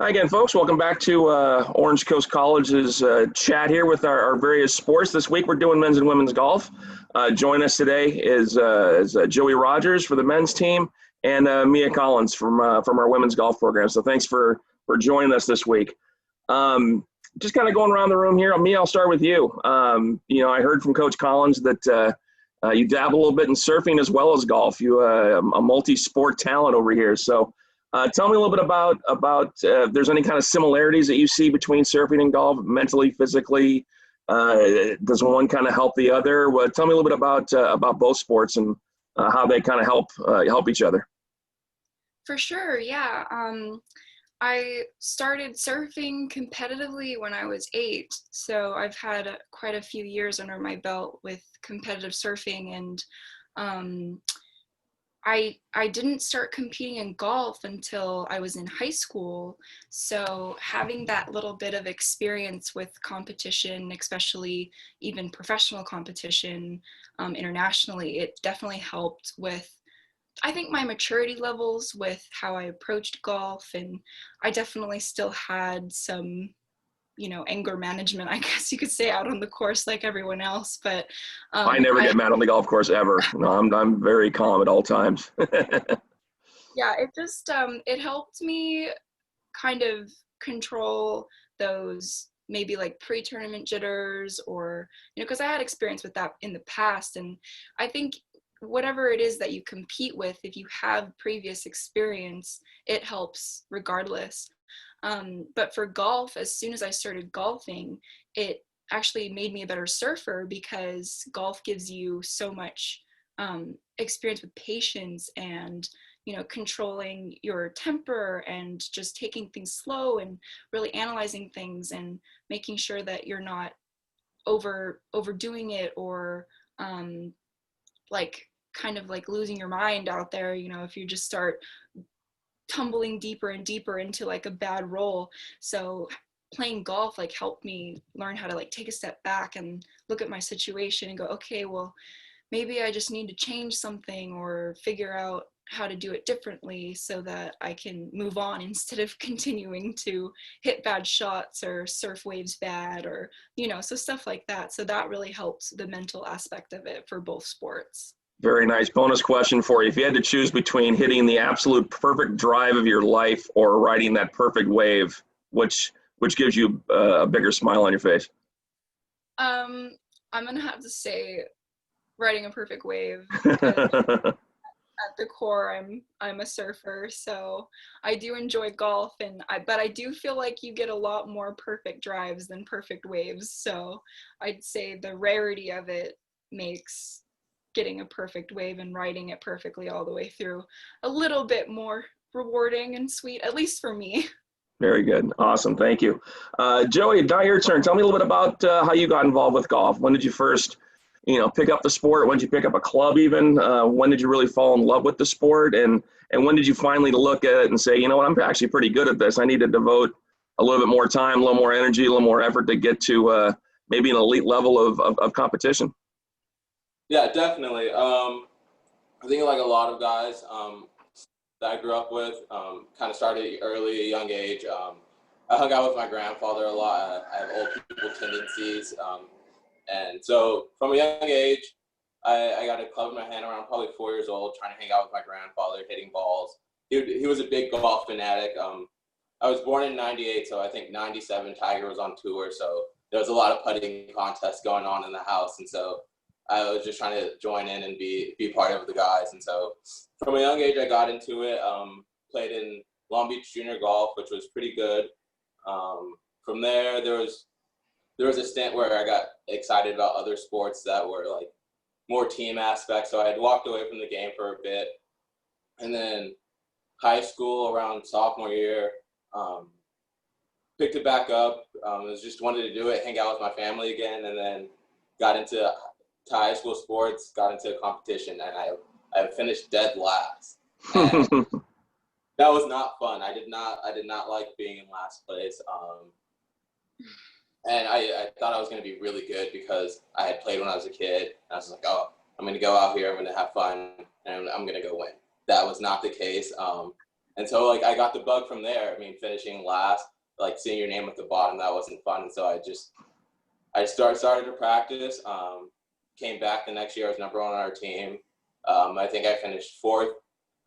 Hi again, folks. Welcome back to Orange Coast College's chat here with our various sports. This week we're doing men's and women's golf. Join us today is Joey Rogers for the men's team and Meah Collins from our women's golf program. So thanks for joining us this week. Just kind of going around the room here. Meah, I'll start with you. I heard from Coach Collins that you dabble a little bit in surfing as well as golf. You a multi-sport talent over here. So tell me a little bit about if there's any kind of similarities that you see between surfing and golf, mentally, physically. Does one kind of help the other? Well, tell me a little bit about both sports and how they kind of help each other. For sure, yeah. I started surfing competitively when I was 8, so I've had quite a few years under my belt with competitive surfing, and I didn't start competing in golf until I was in high school. So having that little bit of experience with competition, especially even professional competition internationally, it definitely helped with, I think, my maturity levels with how I approached golf. And I definitely still had some, anger management, I guess you could say, out on the course like everyone else. But I never I get mad on the golf course ever. No, I'm very calm at all times. yeah, it just it helped me kind of control those maybe like pre-tournament jitters, or because I had experience with that in the past. And I think whatever it is that you compete with, if you have previous experience, it helps regardless. But for golf, as soon as I started golfing, it actually made me a better surfer, because golf gives you so much experience with patience and controlling your temper and just taking things slow and really analyzing things and making sure that you're not overdoing it, or like kind of like losing your mind out there, if you just start tumbling deeper and deeper into like a bad roll. So playing golf like helped me learn how to like take a step back and look at my situation and go, okay, well, maybe I just need to change something or figure out how to do it differently so that I can move on, instead of continuing to hit bad shots or surf waves bad, or so stuff like that. So that really helped the mental aspect of it for both sports. Very nice. Bonus question for you. If you had to choose between hitting the absolute perfect drive of your life or riding that perfect wave, which gives you a bigger smile on your face? um I'm gonna have to say riding a perfect wave, because at the core I'm a surfer, so I do enjoy golf, but I do feel like you get a lot more perfect drives than perfect waves. So I'd say the rarity of it makes getting a perfect wave and riding it perfectly all the way through a little bit more rewarding and sweet, at least for me. Very good. Awesome. Thank you. Joey, now your turn. Tell me a little bit about how you got involved with golf. When did you first, pick up the sport? When did you pick up a club even? When did you really fall in love with the sport? And when did you finally look at it and say, you know what, I'm actually pretty good at this. I need to devote a little bit more time, a little more energy, a little more effort to get to maybe an elite level of competition. Yeah, definitely. I think like a lot of guys that I grew up with, kind of started early, a young age. I hung out with my grandfather a lot. I have old people tendencies, and so from a young age, I got a club in my hand around probably 4 years old, trying to hang out with my grandfather, hitting balls. He was a big golf fanatic. I was born in '98, so I think '97 Tiger was on tour, so there was a lot of putting contests going on in the house, and so I was just trying to join in and be part of the guys. And so from a young age, I got into it. Played in Long Beach Junior Golf, which was pretty good. From there, there was a stint where I got excited about other sports that were like more team aspects. So I had walked away from the game for a bit, and then high school around sophomore year, picked it back up. Was just wanted to do it, hang out with my family again, and then got into high school sports, got into a competition, and I finished dead last. And that was not fun. I did not like being in last place. And I thought I was going to be really good because I had played when I was a kid. I was like, oh, I'm going to go out here, I'm going to have fun, and I'm going to go win. That was not the case. And so like I got the bug from there. I mean, finishing last, like seeing your name at the bottom, that wasn't fun. And so I started to practice. Came back the next year. I was number one on our team. I think I finished fourth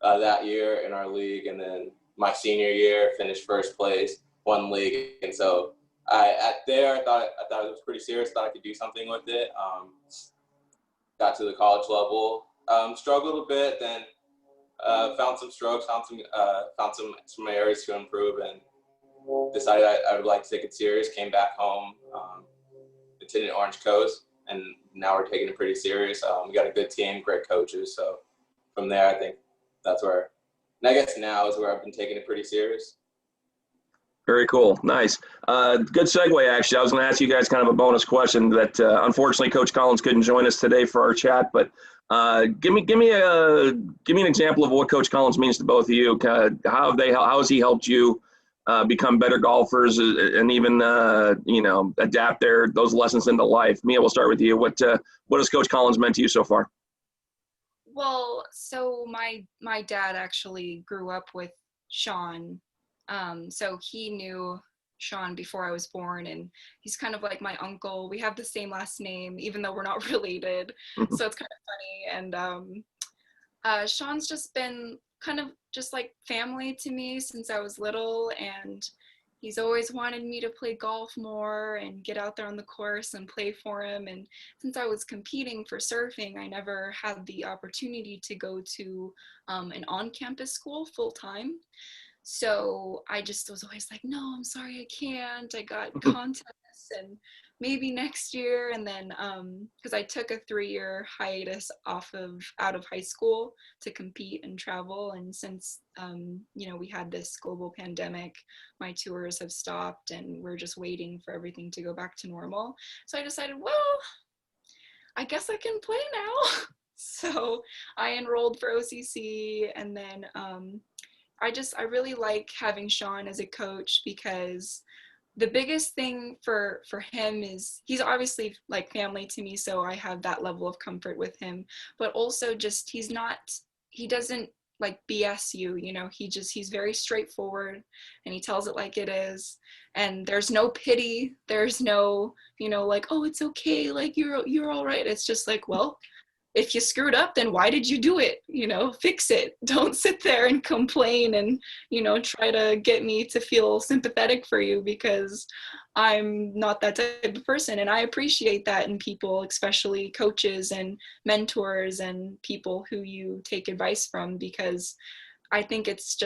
that year in our league, and then my senior year finished first place, won league. And so I thought it was pretty serious. Thought I could do something with it. Got to the college level, struggled a bit, then found some strokes, found some areas to improve, and decided I would like to take it serious. Came back home, attended Orange Coast, and now we're taking it pretty serious. We got a good team, great coaches. So from there, I think that's where, and I guess now is where I've been taking it pretty serious. Very cool. Nice. Good segue, actually. I was going to ask you guys kind of a bonus question that unfortunately Coach Collins couldn't join us today for our chat, but give me an example of what Coach Collins means to both of you. How has he helped you become better golfers and even adapt those lessons into life? Meah, we'll start with you. What has Coach Collins meant to you so far? Well, so my dad actually grew up with Sean. So he knew Sean before I was born, and he's kind of like my uncle. We have the same last name, even though we're not related. So it's kind of funny. And Sean's just been kind of just like family to me since I was little, and he's always wanted me to play golf more and get out there on the course and play for him. And since I was competing for surfing, I never had the opportunity to go to an on-campus school full-time. So I just was always like, no, I'm sorry, I can't. I got contests and maybe next year. And then because I took a 3-year hiatus out of high school to compete and travel. And since, we had this global pandemic, my tours have stopped and we're just waiting for everything to go back to normal. So I decided, well, I guess I can play now. So I enrolled for OCC, and then I really like having Sean as a coach, because the biggest thing for him is he's obviously like family to me, so I have that level of comfort with him, but also just he doesn't like BS you, he's very straightforward and he tells it like it is, and there's no pity, there's no like, oh, it's okay, like you're all right. It's just like, well, if you screwed up, then why did you do it? Fix it. Don't sit there and complain and, try to get me to feel sympathetic for you, because I'm not that type of person. And I appreciate that in people, especially coaches and mentors and people who you take advice from, because I think it's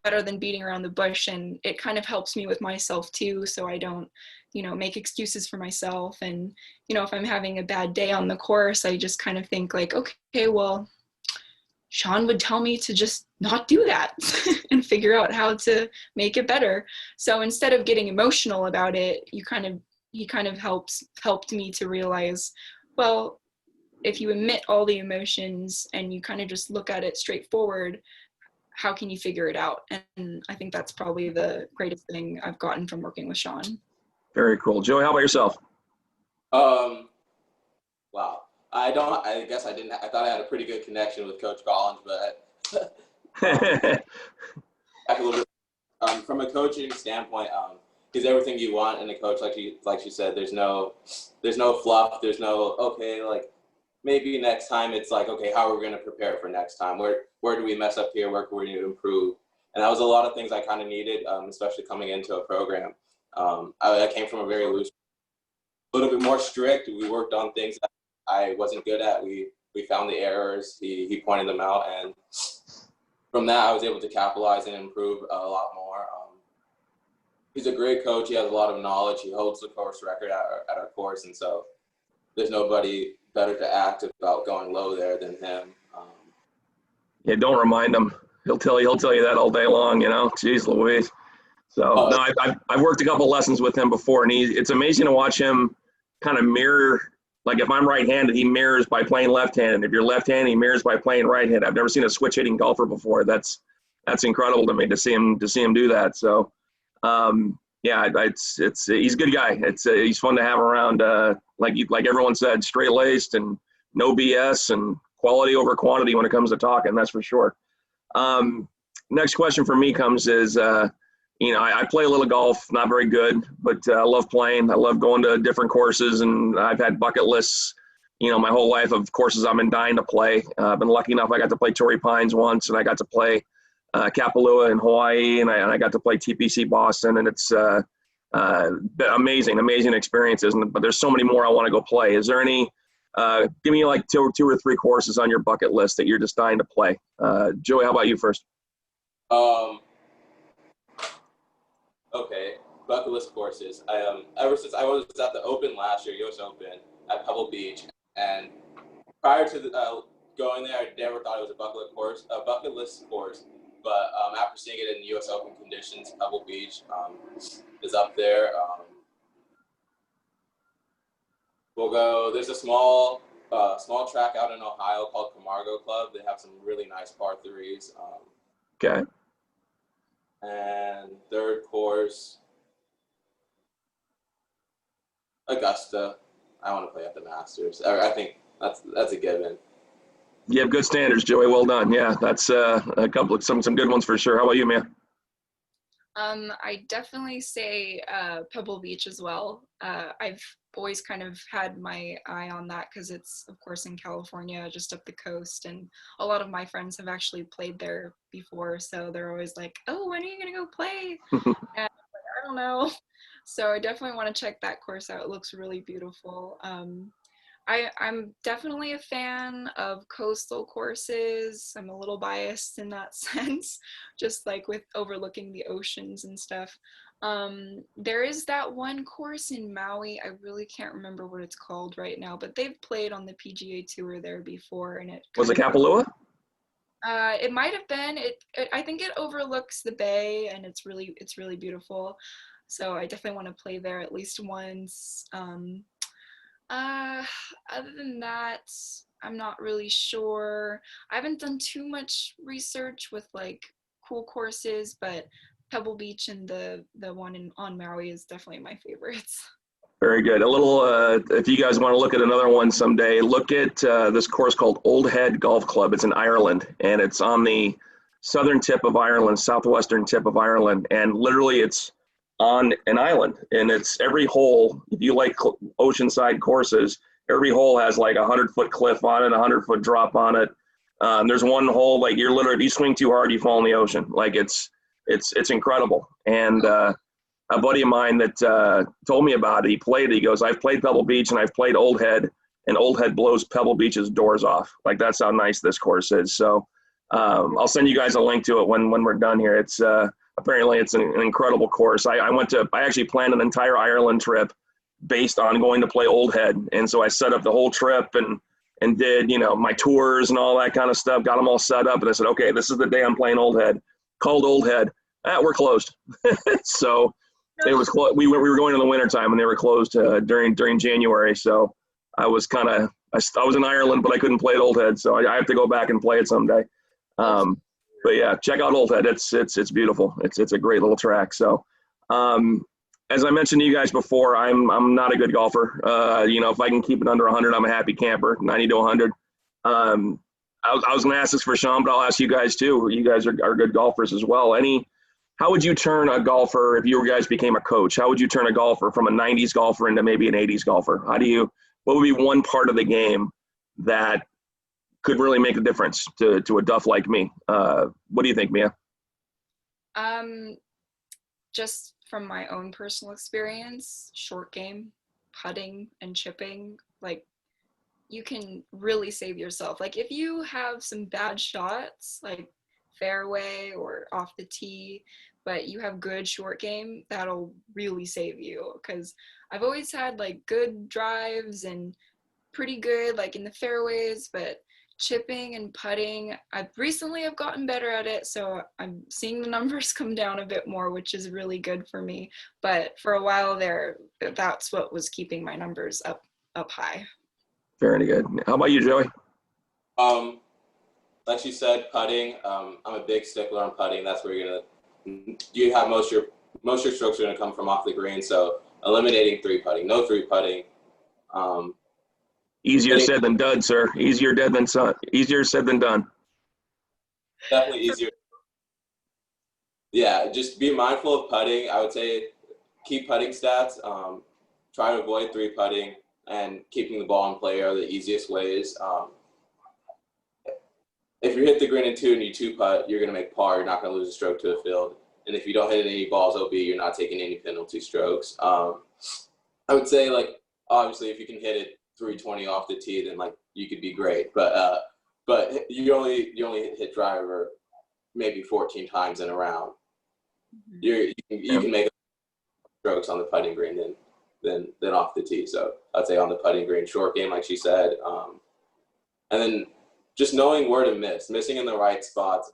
better than beating around the bush, and it kind of helps me with myself too. So I don't, make excuses for myself. And, if I'm having a bad day on the course, I just kind of think like, okay, well, Sean would tell me to just not do that and figure out how to make it better. So instead of getting emotional about it, he kind of helped me to realize, well, if you admit all the emotions and you kind of just look at it straightforward, how can you figure it out? And I think that's probably the greatest thing I've gotten from working with Sean. Very cool. Joey, how about yourself? Wow. I thought I had a pretty good connection with Coach Collins, but back a little bit. From a coaching standpoint, he's everything you want in a coach. Like you said, there's no fluff. There's no, okay, like maybe next time. It's like, okay, how are we going to prepare for next time? Where do we mess up here? Where can we need to improve? And that was a lot of things I kind of needed, especially coming into a program. I came from a very loose, a little bit more strict. We worked on things that I wasn't good at. We found the errors. He pointed them out, and from that I was able to capitalize and improve a lot more. He's a great coach. He has a lot of knowledge. He holds the course record at our course, and so there's nobody better to act about going low there than him. Yeah, don't remind him. He'll tell you that all day long. Jeez Louise. So no, I've worked a couple lessons with him before, and it's amazing to watch him kind of mirror. Like if I'm right-handed, he mirrors by playing left-handed. If you're left-handed, he mirrors by playing right-handed. I've never seen a switch-hitting golfer before. That's incredible to me to see him do that. So, yeah, he's a good guy. He's fun to have around. Like everyone said, straight-laced and no BS and quality over quantity when it comes to talking. That's for sure. next question for me comes is, I play a little golf, not very good, but I love playing. I love going to different courses, and I've had bucket lists, my whole life of courses I've been dying to play. I've been lucky enough I got to play Torrey Pines once, and I got to play Kapalua in Hawaii, and I got to play TPC Boston, and it's amazing experiences. But there's so many more I want to go play. Is there any? Give me like two or three courses on your bucket list that you're just dying to play. Joey, how about you first? Okay, bucket list courses. Ever since I was at the Open last year, U.S. Open at Pebble Beach, and prior to going there, I never thought it was a bucket list course. But after seeing it in U.S. Open conditions, Pebble Beach is up there. We'll go. There's a small track out in Ohio called Camargo Club. They have some really nice par threes. Okay. And third course, Augusta. I want to play at the Masters. I think that's a given. You have good standards, Joey. Well done. Yeah, that's a couple of some good ones for sure. How about you, Meah? I definitely say Pebble Beach as well. I've always kind of had my eye on that because it's, of course, in California, just up the coast, and a lot of my friends have actually played there before, so they're always like, "Oh, when are you gonna go play?" And I'm like, I don't know. So I definitely want to check that course out. It looks really beautiful. I'm definitely a fan of coastal courses. I'm a little biased in that sense, just like with overlooking the oceans and stuff. There is that one course in Maui. I really can't remember what it's called right now, but they've played on the PGA Tour there before, and it was it Kapalua? It might have been. I think it overlooks the bay, and it's really beautiful. So I definitely want to play there at least once. Other than that, I'm not really sure. I haven't done too much research with like cool courses, but Pebble Beach and the one on Maui is definitely my favorites. Very good. A little, if you guys want to look at another one someday, look at this course called Old Head Golf Club. It's in Ireland, and it's on the southern tip of Ireland, southwestern tip of Ireland, and literally it's on an island, and it's every hole. If you like oceanside courses, every hole has like 100-foot cliff on it, 100-foot drop on it. There's one hole like you're literally, if you swing too hard, you fall in the ocean. Like it's incredible. And a buddy of mine that told me about it, he played it. He goes, "I've played Pebble Beach and I've played Old Head, and Old Head blows Pebble Beach's doors off. Like that's how nice this course is." So I'll send you guys a link to it when we're done here. It's apparently it's an incredible course. I actually planned an entire Ireland trip based on going to play Old Head. And so I set up the whole trip and did, my tours and all that kind of stuff, got them all set up. And I said, okay, this is the day I'm playing Old Head. Called Old Head. We're closed. So it was we were going in the wintertime, and they were closed during January. So I was I was in Ireland, but I couldn't play at Old Head. So I have to go back and play it someday. But yeah, check out Old Head. It's beautiful. It's a great little track. So, as I mentioned to you guys before, I'm not a good golfer. If I can keep it under 100, I'm a happy camper. 90 to 100. I was going to ask this for Sean, but I'll ask you guys too. You guys are good golfers as well. How would you turn a golfer if you guys became a coach? How would you turn a golfer from a 90s golfer into maybe an 80s golfer? What would be one part of the game that could really make a difference to a duff like me? What do you think, Meah? Just from my own personal experience, short game, putting and chipping, like you can really save yourself. Like if you have some bad shots, like fairway or off the tee, but you have good short game, that'll really save you. Because I've always had like good drives and pretty good like in the fairways, but chipping and putting, I've gotten better at it, so I'm seeing the numbers come down a bit more, which is really good for me. But for a while there, that's what was keeping my numbers up high. Very good. How about you, Joey? Like she said, putting. I'm a big stickler on putting. That's where you have most of your strokes are gonna come from off the green. So eliminating three putting, no three putting. Easier said than done, sir. Easier said than done. Definitely easier. Yeah, just be mindful of putting. I would say keep putting stats. Try to avoid 3-putting, and keeping the ball in play are the easiest ways. If you hit the green in 2 and you 2-putt, you're going to make par. You're not going to lose a stroke to the field. And if you don't hit any balls OB, you're not taking any penalty strokes. I would say, like, obviously, if you can hit it 320 off the tee, then like you could be great. But you only hit driver maybe 14 times in a round. You can make strokes on the putting green than off the tee. So I'd say on the putting green, short game, like she said, and then just knowing where to missing in the right spots.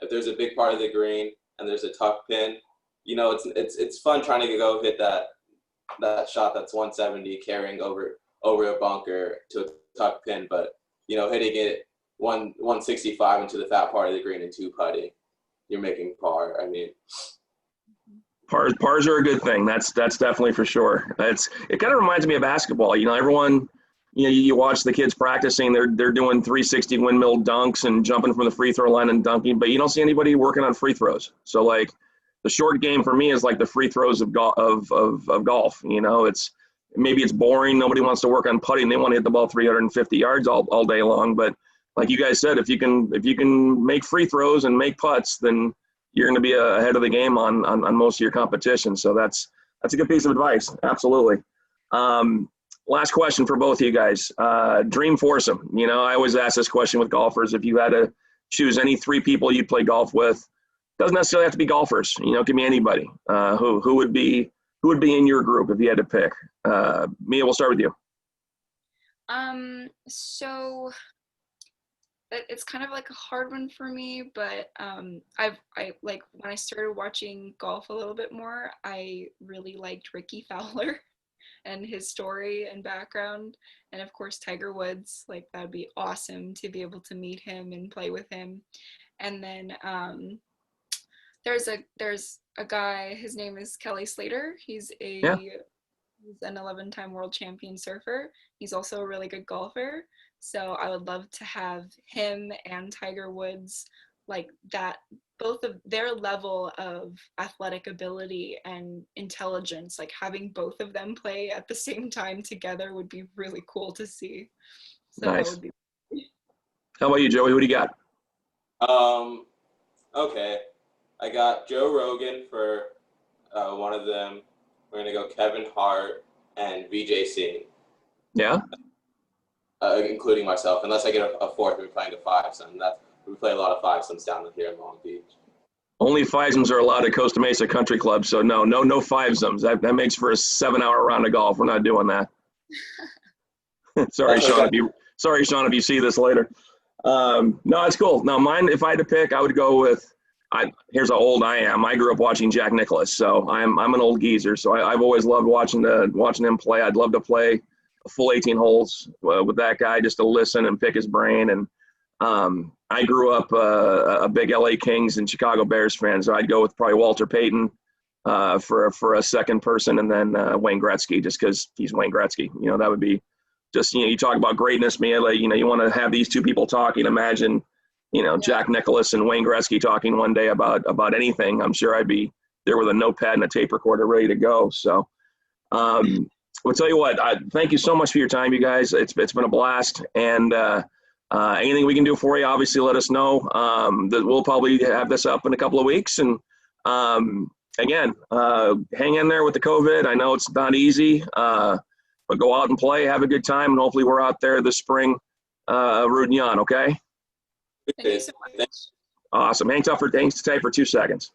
If there's a big part of the green and there's a tuck pin, you know, it's fun trying to go hit that shot that's 170 carrying over a bunker to a tuck pin, but you know, hitting it 165 into the fat part of the green and 2-putting, you're making par. I mean, Pars are a good thing. That's definitely for sure. It kind of reminds me of basketball. You know, everyone, you know, you watch the kids practicing. They're doing 360 windmill dunks and jumping from the free throw line and dunking, but you don't see anybody working on free throws. So like the short game for me is like the free throws of golf. You know, maybe it's boring. Nobody wants to work on putting. They want to hit the ball 350 yards all day long. But like you guys said, if you can make free throws and make putts, then you're going to be ahead of the game on most of your competition. So that's a good piece of advice. Absolutely. Last question for both of you guys. Dream foursome. You know, I always ask this question with golfers. If you had to choose any 3 people you'd play golf with, doesn't necessarily have to be golfers. You know, it can be anybody. Who would be in your group if you had to pick? Meah, we'll start with you. So it's kind of like a hard one for me, but I like when I started watching golf a little bit more, I really liked Ricky Fowler and his story and background, and of course Tiger Woods. Like that'd be awesome to be able to meet him and play with him. And then there's a guy, his name is Kelly Slater. He's an 11-time world champion surfer. He's also a really good golfer. So I would love to have him and Tiger Woods, like that, both of their level of athletic ability and intelligence, like having both of them play at the same time together would be really cool to see. So nice. That would be. How about you, Joey? Who do you got? Okay. I got Joe Rogan for one of them. We're going to go Kevin Hart and Vijay Singh. Yeah? Including myself, unless I get a fourth. We're playing a fivesome. We play a lot of fivesomes down here in Long Beach. Only fivesomes are allowed at Costa Mesa Country Club, so no fivesomes. That makes for a 7-hour round of golf. We're not doing that. Sorry, Sean. If you see this later. No, it's cool. No, mine. If I had to pick, I would go with. Here's how old I am. I grew up watching Jack Nicklaus, so I'm an old geezer. So I've always loved watching him play. I'd love to play a full 18 holes with that guy just to listen and pick his brain. And I grew up a big LA Kings and Chicago Bears fan, so I'd go with probably Walter Payton for a second person, and then Wayne Gretzky, just because he's Wayne Gretzky. You know, that would be just, you know, you talk about greatness, man. Like, you know, you want to have these two people talking. Imagine, you know, Jack Nicklaus and Wayne Gretzky talking one day about anything. I'm sure I'd be there with a notepad and a tape recorder ready to go. So we'll tell you what, thank you so much for your time, you guys. It's been a blast. And anything we can do for you, obviously let us know. We'll probably have this up in a couple of weeks. And again, hang in there with the COVID. I know it's not easy, but go out and play, have a good time, and hopefully we're out there this spring rooting you on, okay? Thank you so much. Awesome. Hang tight for 2 seconds.